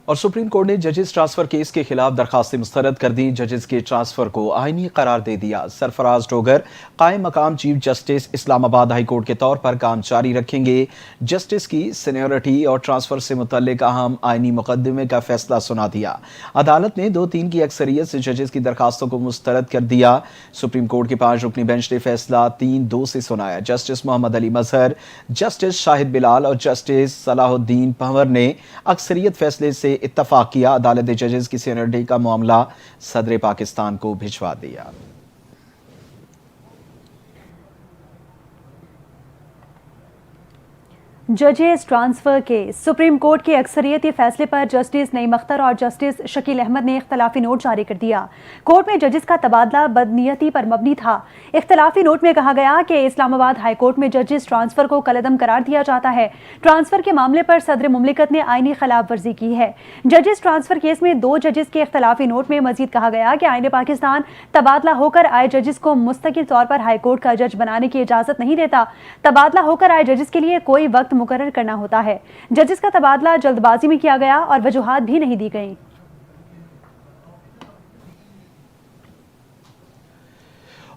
اور supreme court نے ججز ٹرانسفر کیس کے خلاف درخواستیں مسترد کر دیں. ججز کے ٹرانسفر کو آئینی قرار دے دیا. سرفراز ڈوگر قائم مقام چیف جسٹس اسلام آباد ہائی کورٹ کے طور پر کام جاری رکھیں گے. جسٹس کی سینیورٹی اور ٹرانسفر سے متعلق اہم آئینی مقدمے کا فیصلہ سنا دیا. عدالت نے 2-3 کی اکثریت سے ججز کی درخواستوں کو مسترد کر دیا. سپریم کورٹ کے 5 رکنی بینچ نے فیصلہ 3-2 سے سنایا. جسٹس محمد علی مظہر، جسٹس شاہد بلال اور جسٹس صلاح الدین پنور نے اکثریت فیصلے سے اتفاق کیا. عدالت نے ججز کی سینیورٹی کا معاملہ صدر پاکستان کو بھجوا دیا. ججز ٹرانسفر کیس سپریم کورٹ کے اکثریتی فیصلے پر جسٹس نعیم اختر اور جسٹس شکیل احمد نے اختلافی نوٹ جاری کر دیا. کورٹ میں ججز کا تبادلہ بدنیتی پر مبنی تھا. اختلافی نوٹ میں کہا گیا کہ اسلام آباد ہائی کورٹ میں ججز ٹرانسفر کو کالعدم قرار دیا جاتا ہے. ٹرانسفر کے معاملے پر صدر مملکت نے آئینی خلاف ورزی کی ہے. ججز ٹرانسفر کیس میں 2 ججز کے اختلافی نوٹ میں مزید کہا گیا کہ آئین پاکستان تبادلہ ہو کر آئے ججز کو مستقل طور پر ہائی کورٹ کا جج بنانے کی اجازت نہیں دیتا. تبادلہ ہو کر آئے ججز کے لیے کوئی وقت مقرر کرنا ہوتا ہے. ججز کا تبادلہ جلد بازی میں کیا گیا اور وجوہات بھی نہیں دی گئیں.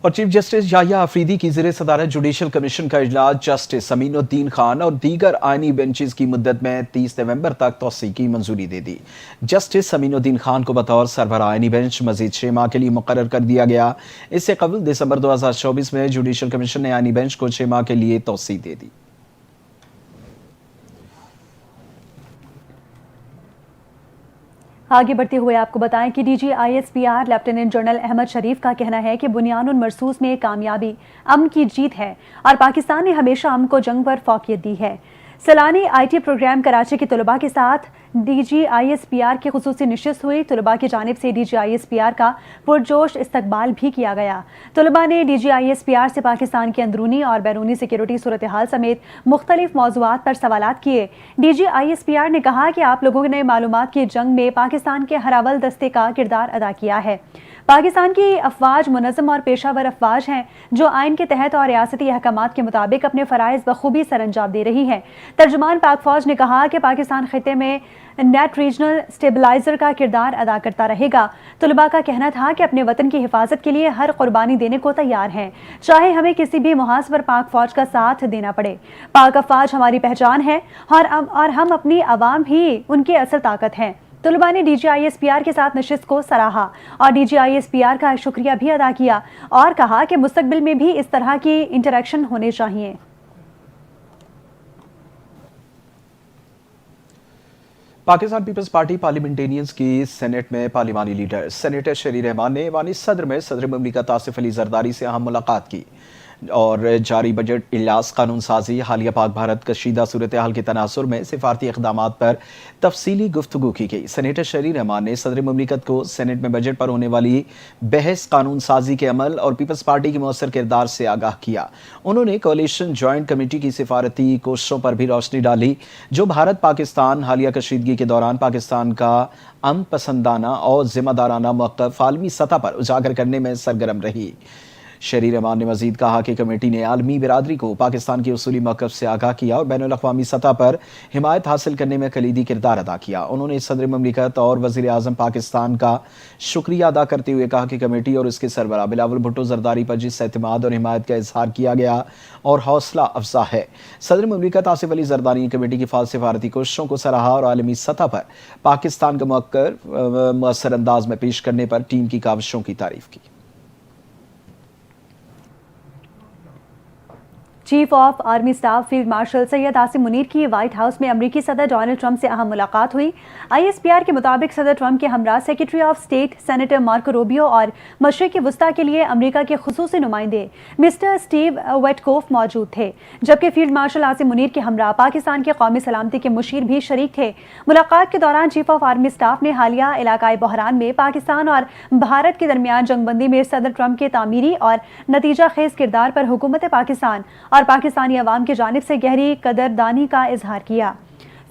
اور چیف جسٹس یحییٰ آفریدی کی زیر صدارت جوڈیشل کمیشن کا اجلاس جسٹس امین الدین خان اور دیگر آئینی بینچز کی مدت میں 30 نومبر تک توسیع کی منظوری دے دی. جسٹس امین الدین خان کو بطور سربراہ آئینی بینچ مزید 6 ماہ کے لیے مقرر کر دیا گیا. اس سے قبل دسمبر 2024 میں جوڈیشل کمیشن نے آئینی بینچ کو 6 ماہ کے لیے توسیع دے دی. آگے بڑھتے ہوئے آپ کو بتائیں کہ D G I S P R lieutenant general Ahmed Sharif کا کہنا ہے کہ بنیان مرصوص میں کامیابی امن کی جیت ہے اور پاکستان نے ہمیشہ امن کو جنگ پر فوقیت دی ہے. سالانہ آئی ٹی پروگرام کراچی کے طلباء کے ساتھ D G I S P R کی خصوصی نشست ہوئی. طلباء کی جانب سے D G I S P R کا پرجوش استقبال بھی کیا گیا. طلباء نے D G I S P R سے پاکستان کی اندرونی اور بیرونی سیکیورٹی صورتحال سمیت مختلف موضوعات پر سوالات کیے. D G I S P R نے کہا کہ آپ لوگوں نے معلومات کی جنگ میں پاکستان کے ہراول دستے کا کردار ادا کیا ہے. پاکستان کی افواج منظم اور پیشہ ور افواج ہیں جو آئین کے تحت اور ریاستی احکامات کے مطابق اپنے فرائض بخوبی سر انجام دے رہی ہیں. ترجمان پاک فوج نے کہا کہ پاکستان خطے میں نیٹ ریجنل سٹیبلائزر کا کردار ادا کرتا رہے گا. طلباء کا کہنا تھا کہ اپنے وطن کی حفاظت کے لیے ہر قربانی دینے کو تیار ہیں، چاہے ہمیں کسی بھی محاذ پر پاک فوج کا ساتھ دینا پڑے. پاک افواج ہماری پہچان ہے اور ہم اپنی عوام ہی ان کی اصل طاقت ہیں. طلباء نے D G I S P R کے ساتھ نشست کو سراہا اور D G I S P R کا شکریہ بھی ادا کیا اور کہا کہ مستقبل میں بھی اس طرح کی انٹریکشن ہونے چاہیے. پاکستان پیپلز پارٹی پارلیمنٹینئنز کی سینٹ میں پارلیمانی لیڈر سینیٹر شیری رحمان نے ایوان صدر میں صدر مملکت آصف علی زرداری سے اہم ملاقات کی اور جاری بجٹ اجلاس، قانون سازی، حالیہ پاک بھارت کشیدہ صورتحال کے تناظر میں سفارتی اقدامات پر تفصیلی گفتگو کی گئی. سینیٹر شیری رحمان نے صدر مملکت کو سینٹ میں بجٹ پر ہونے والی بحث، قانون سازی کے عمل اور پیپلز پارٹی کے مؤثر کردار سے آگاہ کیا. انہوں نے کولیشن جوائنٹ کمیٹی کی سفارتی کوششوں پر بھی روشنی ڈالی جو بھارت پاکستان حالیہ کشیدگی کے دوران پاکستان کا امن پسندانہ اور ذمہ دارانہ موقف عالمی سطح پر اجاگر کرنے میں سرگرم رہی. شیری رحمان نے مزید کہا کہ کمیٹی نے عالمی برادری کو پاکستان کے اصولی موقف سے آگاہ کیا اور بین الاقوامی سطح پر حمایت حاصل کرنے میں کلیدی کردار ادا کیا. انہوں نے صدر مملکت اور وزیر اعظم پاکستان کا شکریہ ادا کرتے ہوئے کہا کہ کمیٹی اور اس کے سربراہ بلاول بھٹو زرداری پر جس اعتماد اور حمایت کا اظہار کیا گیا اور حوصلہ افزا ہے. صدر مملکت آصف علی زرداری نے کمیٹی کی فعال سفارتی کوششوں کو سراہا اور عالمی سطح پر پاکستان کا موقف مؤثر انداز میں پیش کرنے پر ٹیم کی کاوشوں کی تعریف کی. Chief of army staff field marshal Syed Asim Munir کی وائٹ ہاؤس میں امریکی صدر ڈونلڈ ٹرمپ سے اہم ملاقات ہوئی. آئی ایس پی آر کے مطابق صدر ٹرمپ کے ہمراہ secretary of state senator Marco Rubio اور مشرق وسطیٰ کے لیے امریکہ کے خصوصی نمائندے مسٹر اسٹیو ویٹکوف موجود تھے، جبکہ فیلڈ مارشل عاصم منیر کے ہمراہ پاکستان کے قومی سلامتی کے مشیر بھی شریک تھے. ملاقات کے دوران چیف آف آرمی سٹاف نے حالیہ علاقائی بحران میں پاکستان اور بھارت کے درمیان جنگ بندی میں صدر ٹرمپ کے تعمیری اور نتیجہ خیز کردار پر حکومت پاکستان اور پاکستانی عوام کی جانب سے گہری قدردانی کا اظہار کیا.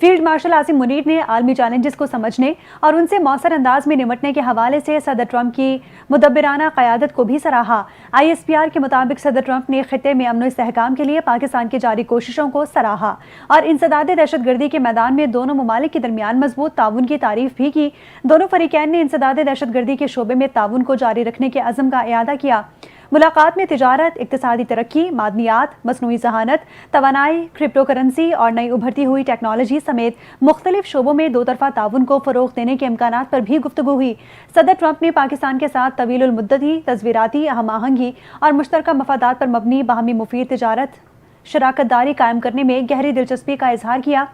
फील्ड मार्शल आसिम मुनीर ने आलमी चैलेंजेस को समझने और उनसे मौसर अंदाज में निपटने के हवाले से सदर ट्रंप की मुदब्बिराना क़यादत को भी सराहा। ISPR के मुताबिक सदर ट्रंप ने खित्ते में अमन इस्तेहकाम के लिए पाकिस्तान की जारी कोशिशों को सराहा और इंसदाद दहशतगर्दी के मैदान में दोनों ममालिक के दरमियान मजबूत ताउन की तारीफ भी की। दोनों फरीकैन ने इंसदाद दहशतगर्दी के शोबे में ताउन को जारी रखने के अज़म का इआदा किया। मुलाकात में तिजारत, इक्तिसादी तरक्की, मादनियात, मसनूई ज़हानत, तवानाई, क्रिप्टो करेंसी और नई उभरती हुई टेक्नोलॉजी समेत मुख्तलिफ शोबों में दो तरफा ताउन को फ़रोग़ देने के इम्कानात पर भी गुफ्तगू हुई। सदर ट्रंप ने पाकिस्तान के साथ तवीलुल मुद्दती, तस्वीराती हम आहंगी और मुश्तरका मफादात पर मबनी बाहमी मुफीद तिजारत शराकत दारी कायम करने में गहरी दिलचस्पी का इजहार किया।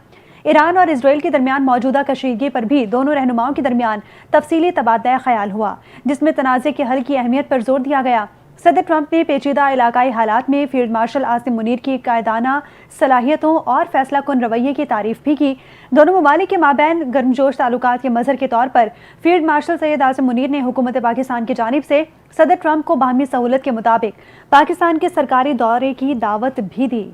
ईरान और इसराइल के दरमियान मौजूदा कशीदगी पर भी दोनों रहनुमाओं के दरमियान तफसीली तबादला ख्याल हुआ, जिसमें तनाज़े के हल की अहमियत पर जोर दिया गया। सदर ट्रंप ने पेचीदा इलाकाई हालात में फील्ड मार्शल आसिम मुनीर की कायदाना सलाहियतों और फैसला कुन रवैये की तारीफ भी की। दोनों ममालिक के माबैन गर्मजोश ताल्लुकात के मज़हर के तौर पर फील्ड मार्शल सैयद आसिम मुनीर ने हुकूमत पाकिस्तान की जानिब से सदर ट्रंप को बाहमी सहूलत के मुताबिक पाकिस्तान के सरकारी दौरे की दावत भी दी।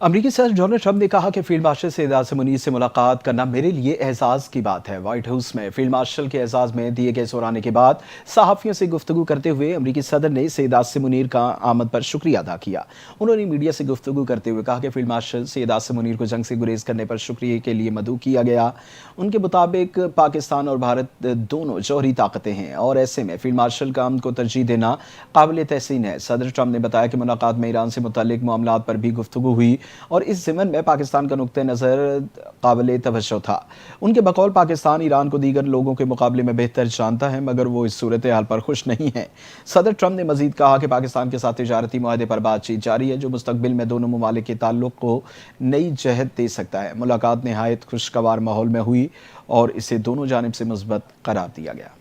अमरीकी सदर डोनाल्ड ट्रंप ने कहा कि फील्ड मार्शल सैयद आसिम मुनीर से मुलाकात करना मेरे लिए एहसास की बात है। व्हाइट हाउस में फील्ड मार्शल के एजाज में दिए गए सराहने के बाद सहाफ़ियों से गुफ्तगू करते हुए अमरीकी सदर ने सैयद आसिम मुनीर का आमद पर शुक्रिया अदा किया। उन्होंने मीडिया से गुफ्तगू करते हुए कहा कि फील्ड मार्शल सैयद आसिम मुनीर को जंग से गुरेज करने पर शुक्रिया के लिए मदऊ किया गया। उनके मुताबिक पाकिस्तान और भारत दोनों जौहरी ताकतें हैं और ऐसे में फील्ड मार्शल का आमद को तरजीह देना काबिल तहसीन है। सदर ट्रंप ने बताया कि मुलाकात में ईरान से मुतल्लिक मामलात पर भी गुफ्तगू हुई और इस ज़िमन में पाकिस्तान का नुक्ते नज़र काबिल तवज्जो था। उनके बकौल पाकिस्तान ईरान को दीगर लोगों के मुकाबले में बेहतर जानता है, मगर वो इस सूरत हाल पर खुश नहीं है। सदर ट्रंप ने मजीद कहा कि पाकिस्तान के साथ तिजारती मुआहदे पर बातचीत जारी है, जो मुस्तकबिल में दोनों ममालिक के ताल्लुक को नई जहत दे सकता है। मुलाकात नहायत खुशगवार माहौल में हुई और इसे दोनों जानिब से मुस्बत करार दिया गया।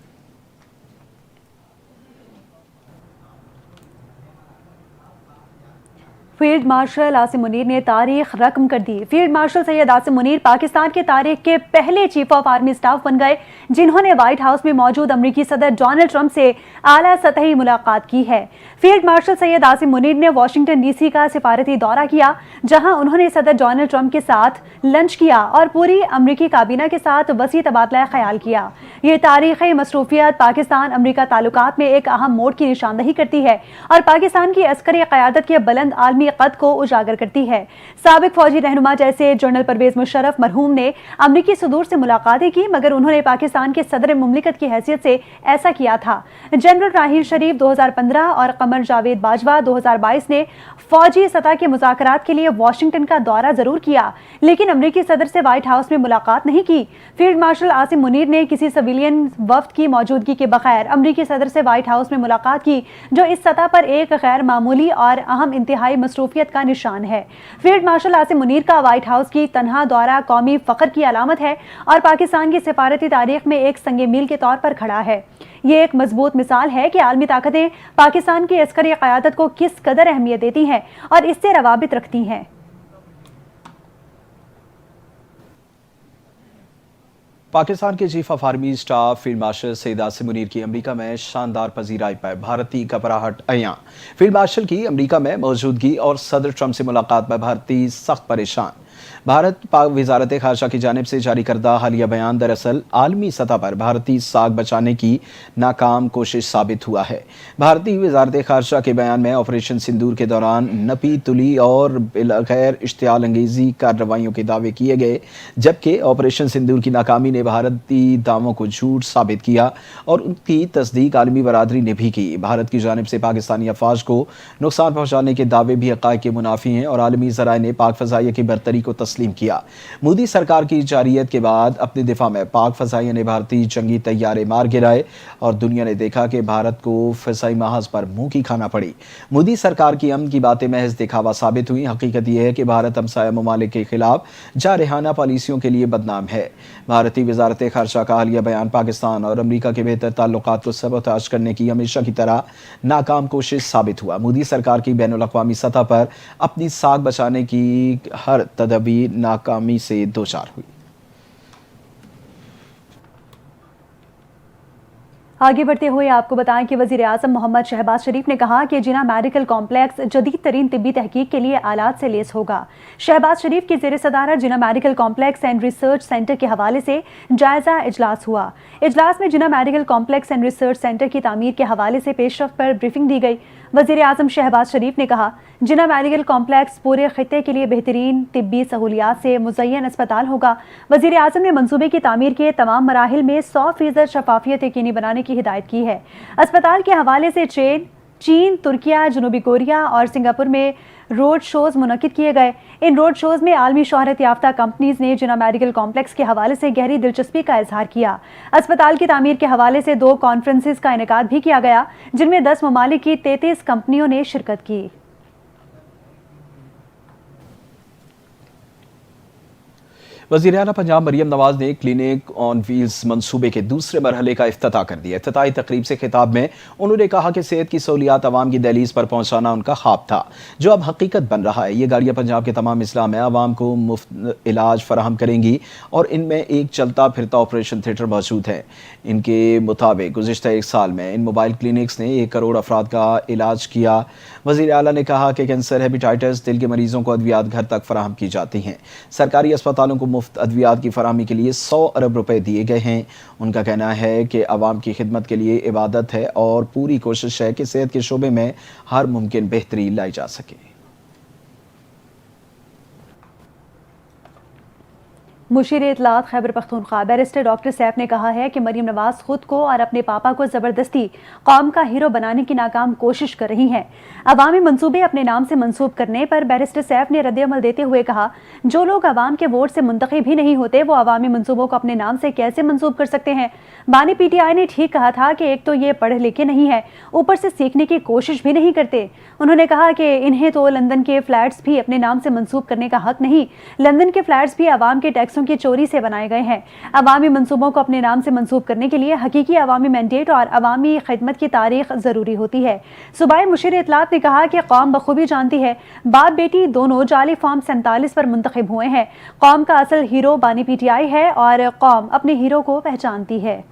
फील्ड मार्शल आसिम मुनीर ने तारीख रकम कर दी। फील्ड मार्शल सैयद आसिम मुनीर पाकिस्तान के तारीख के पहले चीफ ऑफ आर्मी स्टाफ बन गए, जिन्होंने व्हाइट हाउस में मौजूद अमरीकी सदर डोनाल्ड ट्रंप से आला सतही मुलाकात की है। फील्ड मार्शल सैयद आसिम मुनीर ने वाशिंगटन DC का सिफारती दौरा किया, जहां उन्होंने सदर डोनाल्ड ट्रंप के साथ लंच किया और पूरी अमरीकी काबीना के साथ वसी तबादला ख्याल किया। ये तारीखी मसरूफियत पाकिस्तान अमरीका ताल्लुकात में एक अहम मोड़ की निशानदही करती है और पाकिस्तान की अस्करी क़यादत के बुलंद आलमी कद को उजागर करती है। साबिक फौजी रहनुमा जैसे जनरल परवेज मुशर्रफ मरहूम ने अमरीकी सदूर से मुलाकातें की, मगर उन्होंने पाकिस्तान के सदर मुमलिकत की हैसियत से ऐसा किया था। जनरल राहील शरीफ 2015 और कमर जावेद बाजवा 2022 ने फौजी सतह के मुज़ाकरात के लिए वाशिंगटन का दौरा जरूर किया, लेकिन अमरीकी सदर से व्हाइट हाउस में मुलाकात नहीं की। फील्ड मार्शल आसिम मुनीर ने किसी सिविलियन वफ्द की मौजूदगी के बगैर अमरीकी सदर से व्हाइट हाउस में मुलाकात की, जो इस सतह पर एक गैर मामूली और अहम इंतहाई मसरूफियत का निशान है। फील्ड मार्शल आसिम मुनीर का व्हाइट हाउस की तनहा दौरा कौमी फख्र की अलामत है और पाकिस्तान की सिफारती तारीख में एक संगे मील के तौर पर खड़ा है। ये एक मजबूत मिसाल है कि आलमी ताकतें पाकिस्तान की अस्करी क़यादत को किस कदर अहमियत देती हैं और इससे रवाबित रखती हैं। पाकिस्तान के chief of army staff field marshal Syed Asim Munir की अमेरिका में शानदार पजीराई पर भारतीय घबराहट अयां। फील्ड मार्शल की अमेरिका में मौजूदगी और सदर ट्रंप से मुलाकात पर भारतीय सख्त परेशान। भारत पाक वजारत खारजा की जानिब से जारी करदा हालिया बयान दरअसल आलमी सतह पर भारतीय साख बचाने की नाकाम कोशिश साबित हुआ है। भारतीय वजारत खारजा के बयान में ऑपरेशन सिंदूर के दौरान नपी तुली और बिलगैर इश्तियाल अंगेजी कार्रवाइयों के दावे किए गए, जबकि ऑपरेशन सिंदूर की नाकामी ने भारतीय दावों को झूठ साबित किया और उनकी तस्दीक आलमी बरादरी ने भी की। भारत की जानिब से पाकिस्तानी अफवाज को नुकसान पहुँचाने के दावे भी हक़ाइक़ के मुनाफी हैं और आलमी ज़राए ने पाक फ़ज़ाइया की बरतरी को तस्लीम किया। मोदी सरकार की जारियत के बाद अपने दिफा में पाक फ़ज़ाइया ने भारतीय जंगी तैयारे मार गिराए और दुनिया ने देखा कि भारत को फ़ज़ाई महाज पर मुंह की खाना पड़ी। मोदी सरकार की अमन की बातें महज दिखावा साबित हुई। हकीकत यह है कि भारत हमसाया ममालिक के खिलाफ जारहाना पॉलिसियों के लिए बदनाम है। भारतीय वजारत खारजा का हालिया बयान पाकिस्तान और अमरीका के बेहतर ताल्लुकात को सबोताज करने की हमेशा की तरह नाकाम कोशिश साबित हुआ। मोदी सरकार की बैनुल अक़वामी सतह पर अपनी साख बचाने की हर तदबीर नाकामी से दोचार हुई। आगे बढ़ते हुए आपको बताएं कि वज़ीर आज़म मोहम्मद शहबाज शरीफ ने कहा कि जिना मेडिकल कॉम्प्लेक्स जदीद तरीन तिब्बी तहकीक के लिए आलात से लेस होगा। शहबाज शरीफ की ज़ेर सदारत Jinnah medical complex and research centre के हवाले से जायज़ा इजलास हुआ। इजलास में Jinnah medical complex and research centre की तामीर के हवाले से पेशरफ्त पर ब्रीफिंग दी गई। वज़ीर आज़म शहबाज शरीफ ने कहा, जिना मेडिकल कॉम्प्लेक्स पूरे खित्ते के लिए बेहतरीन तिब्बी सहूलियात से मुज़य्यन अस्पताल होगा। वज़ीर आज़म ने मंसूबे की तामीर के तमाम मराहिल में 100% शफाफियत यकीनी बनाने की हिदायत की है। अस्पताल के हवाले से चीन, तुर्किया, जनूबी कोरिया और सिंगापुर में रोड शोज मुनक्किद किए गए। इन रोड शोज में आलमी शोहरत याफ्ता कंपनीज ने जिना मेडिकल कॉम्प्लेक्स के हवाले से गहरी दिलचस्पी का इजहार किया। अस्पताल की तामीर के हवाले से 2 कॉन्फ्रेंसेस का इनेकाद भी किया गया, जिनमें 10 ममालिक की 33 कंपनियों ने शिरकत की। वज़ीर आला पंजाब मरियम नवाज ने क्लिनिक ऑन व्हील्स मंसूबे के दूसरे मरहले का इफ्तिताह कर दिया। इफ्तिताही तकरीब से खिताब में उन्होंने कहा कि सेहत की सहूलियात आवाम की दहलीज पर पहुंचाना उनका ख्वाब था, जो अब हकीकत बन रहा है। ये गाड़ियाँ पंजाब के तमाम अजला में आवाम को मुफ्त इलाज फराहम करेंगी और इनमें एक चलता फिरता ऑपरेशन थिएटर मौजूद है। इनके मुताबिक गुज़िश्ता 1 साल में इन मोबाइल क्लिनिक्स ने 1 करोड़ अफराद का इलाज किया। वज़ीर आला ने कहा कि कैंसर, हेपेटाइटिस, दिल के मरीजों को अद्वियात घर तक फराहम की जाती हैं। सरकारी अस्पतालों को मुफ्त अद्वियात की फराहमी के लिए 100 अरब रुपए दिए गए हैं। उनका कहना है कि आवाम की खिदमत के लिए इबादत है और पूरी कोशिश है कि सेहत के शोबे में हर मुमकिन बेहतरी लाई जा सके। मुशीर इत्तलात खैबर पख्तूनख्वा बैरिस्टर डॉक्टर सैफ ने कहा है कि मरीम नवाज खुद को और अपने पापा को ज़बरदस्ती कौम का हीरो बनाने की नाकाम कोशिश कर रही हैं। अवामी मंसूबे अपने नाम से मंसूब करने पर बैरिस्टर सैफ ने रद्द-ए-अमल देते हुए कहा, जो लोग अवाम के वोट से मुंतखब ही नहीं होते वो अवामी मंसूबों को अपने नाम से कैसे मंसूब कर सकते हैं। बानी PTI ने ठीक कहा था कि एक तो ये पढ़े लिखे नहीं है, ऊपर से सीखने की कोशिश भी नहीं करते। उन्होंने कहा कि इन्हें तो लंदन के फ्लैट्स भी अपने नाम से मंसूब करने का हक नहीं। लंदन के फ्लैट्स भी अवाम के टैक्सों की चोरी से बनाए गए हैं। अवामी मंसूबों को अपने नाम से मंसूब करने के लिए हकीकी अवामी मैंडेट और अवामी खिदमत की तारीख जरूरी होती है। सूबाई मुशीर इत्तलात ने कहा कि कौम बखूबी जानती है बाप बेटी दोनों जाली फॉर्म 47 पर मुंतखब हुए हैं। कौम का असल हीरो बानी PTI है और कौम अपने हीरो को पहचानती है।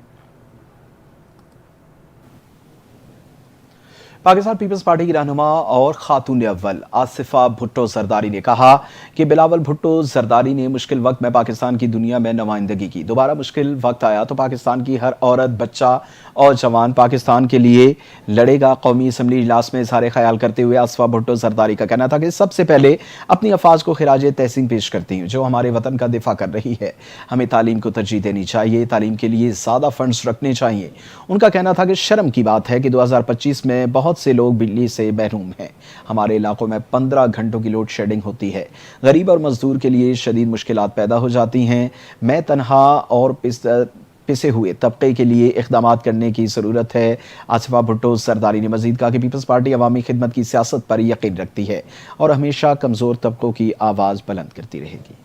पाकिस्तान पीपल्स पार्टी की रहनुमा और खातून अव्वल आसिफा भुट्टो जरदारी ने कहा कि बिलावल भुट्टो जरदारी ने मुश्किल वक्त में पाकिस्तान की दुनिया में नुमाइंदगी की। दोबारा मुश्किल वक्त आया तो पाकिस्तान की हर औरत, बच्चा और जवान पाकिस्तान के लिए लड़ेगा। कौमी असम्बली इजलास में इजहार ख्याल करते हुए आसिफा भुट्टो जरदारी का कहना था कि सबसे पहले अपनी अफवाज को खिराज तहसीन पेश करती हूँ जो हमारे वतन का दिफा कर रही है। हमें तालीम को तरजीह देनी चाहिए, तालीम के लिए ज़्यादा फंड्स रखने चाहिए। उनका कहना था कि शर्म की बात है कि 2025 में बहुत से लोग बिजली से महरूम हैं। हमारे इलाकों में 15 घंटों की लोड शेडिंग होती है। गरीब और मजदूर के लिए शदीद मुश्किलात पैदा हो जाती हैं। मैं तनहा और पिसे हुए तबके के लिए इक़दामात करने की ज़रूरत है। आसिफा भुट्टो जरदारी ने मज़ीद कहा कि पीपल्स पार्टी अवामी खिदमत की सियासत पर यकीन रखती है और हमेशा कमज़ोर तबकों की आवाज़ बुलंद करती रहेगी।